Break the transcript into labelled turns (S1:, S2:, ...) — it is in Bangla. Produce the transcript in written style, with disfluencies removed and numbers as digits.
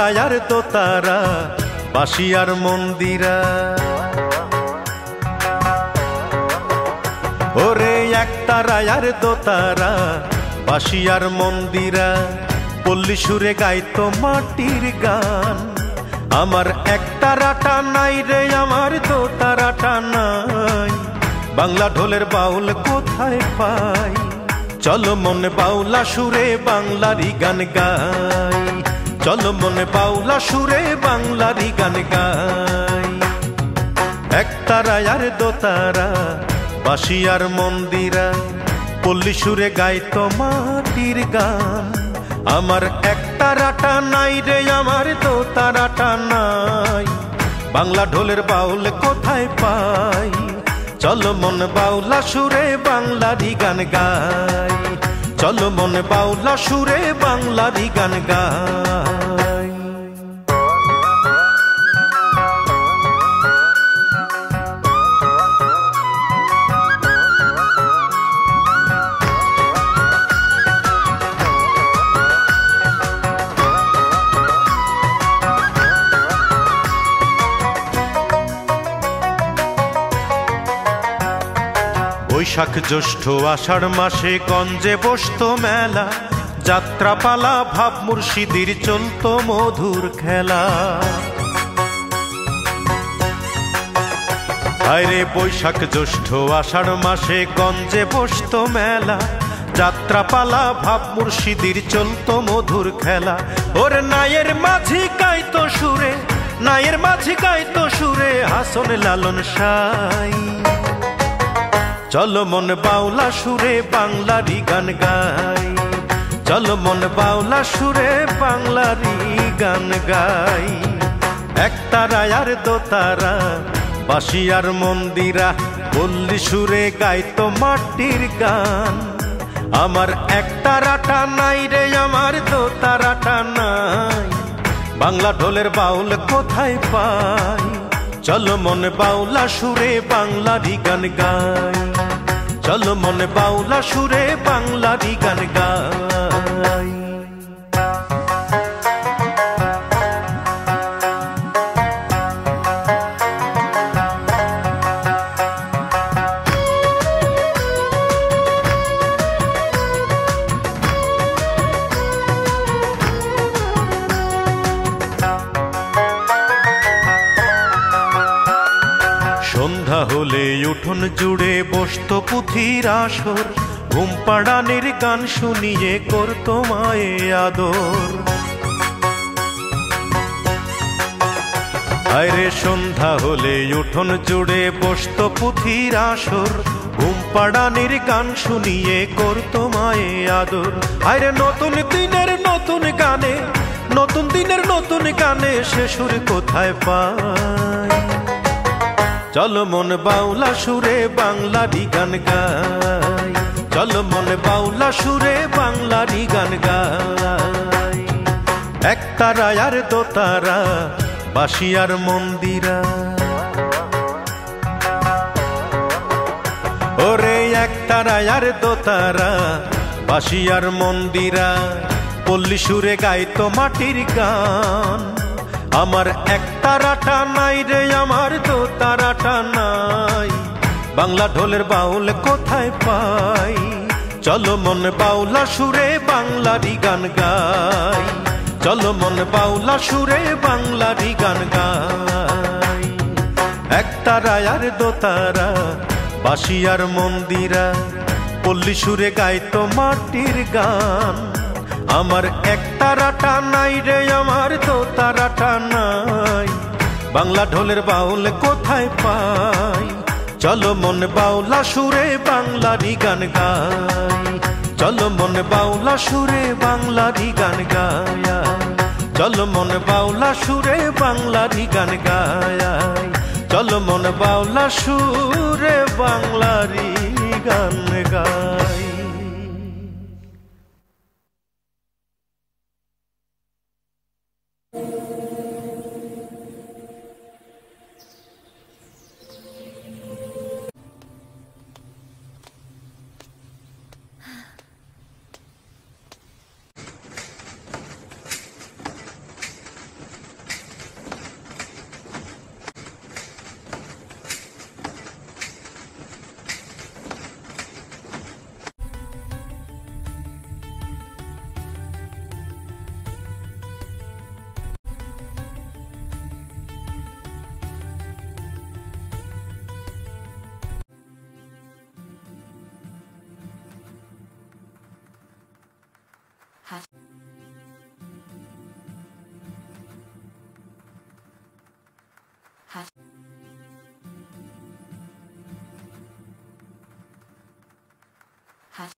S1: একতারায়ার দোতারা বাসিয়ার মন্দিরা, ওরে একতারায়ার দোতারা বাসিয়ার মন্দিরা, পল্লী সুরে গাইতো মাটির গান। আমার একতারাটা নাই রে, আমার দোতারাটা নাই, বাংলা ঢোলের বাউল কোথায় পাই? চলো মনে বাউলা সুরে বাংলারই গান গাই, চলো মনে বাউলা সুরে বাংলারই গান গাই। একতারায়ার দোতারা বাসিয়ার মন্দিরা, পল্লী সুরে গাইতো মাটির গান। আমার একতারাটা নাই রে, আমার দোতারাটা নাই, বাংলা ঢোলের বাউল কোথায় পাই? চলো মন বাউলা সুরে বাংলারই গান গাই, চলো মন বাউলা সুরে বাংলারই গান গাই। বৈশাখ জ্যৈষ্ঠ আষাঢ় মাসে গঞ্জে বসতো মেলা, যাত্রাপালা ভাব মুর্শিদির চলতো মধুর খেলা। আরে বৈশাখ জ্যৈষ্ঠ আষাঢ় মাসে গঞ্জে বসতো মেলা, যাত্রাপালা ভাব মুর্শিদির চলতো মধুর খেলা। ওরে নায়ের মাঝি গাইতো সুরে, নায়ের মাঝি গাইতো সুরে হাসন লালন সাই। চলো মন বাউলা সুরে বাংলারই গান গাই, চলো মন বাউলা সুরে বাংলারই গান গাই। একতারায়ার দোতারা বাসিয়ার মন্দিরা, পল্লী সুরে গাইতো মাটির গান। আমার একতারাটা নাই রে, আমার দোতারাটা নাই, বাংলা ঢোলের বাউল কোথায় পাই? চলো মন বাউলা সুরে বাংলারই গান গাই, চলো মন বাউলা সুরে বাংলারই গান গাই। সন্ধ্যা হলে উঠোন জুড়ে বসতো পুথির আসর, ঘুম পাড়ানির গান শুনিয়ে করতো মায়ে আদর। আরে সন্ধ্যা হলে উঠোন জুড়ে বসতো পুথির আসর, ঘুম পাড়ানির গান শুনিয়ে করতো মায়ে আদর। আরে নতুন দিনের নতুন গানে, নতুন দিনের নতুন গানে সে সুর কোথায় পাই? চলো মন বাউলা সুরে বাংলারই গান গাই, চলো মন বাউলা সুরে বাংলারই গান গাই। একতারায়ার দোতারা বাসিয়ার মন্দিরা, ওরে একতারায়ার দোতারা বাসিয়ার মন্দিরা, পল্লী সুরে গাইতো মাটির গান। আমার একতারাটা নাই রে, আমার দোতারাটা নাই, বাংলা ঢোলের বাউল কোথায় পাই? চলো মন বাউলা সুরে বাংলারই গান গাই, চলো মন বাউলা সুরে বাংলারই গান গাই। একতারায়ার দোতারা বাসিয়ার মন্দিরা, পল্লী সুরে গাইতো মাটির গান। আমার একতারাটা নাই রে, আমার দোতারাটা নাই, বাংলা ঢোলের বাউল কোথায় পাই? চলো মন বাউলা সুরে বাংলারই গান গাই, চলো মন বাউলা সুরে বাংলারই গান গায়া, চলো মন বাউলা সুরে বাংলারই গান গায়, চলো মন বাউলা সুরে বাংলারই গান গায়।
S2: Has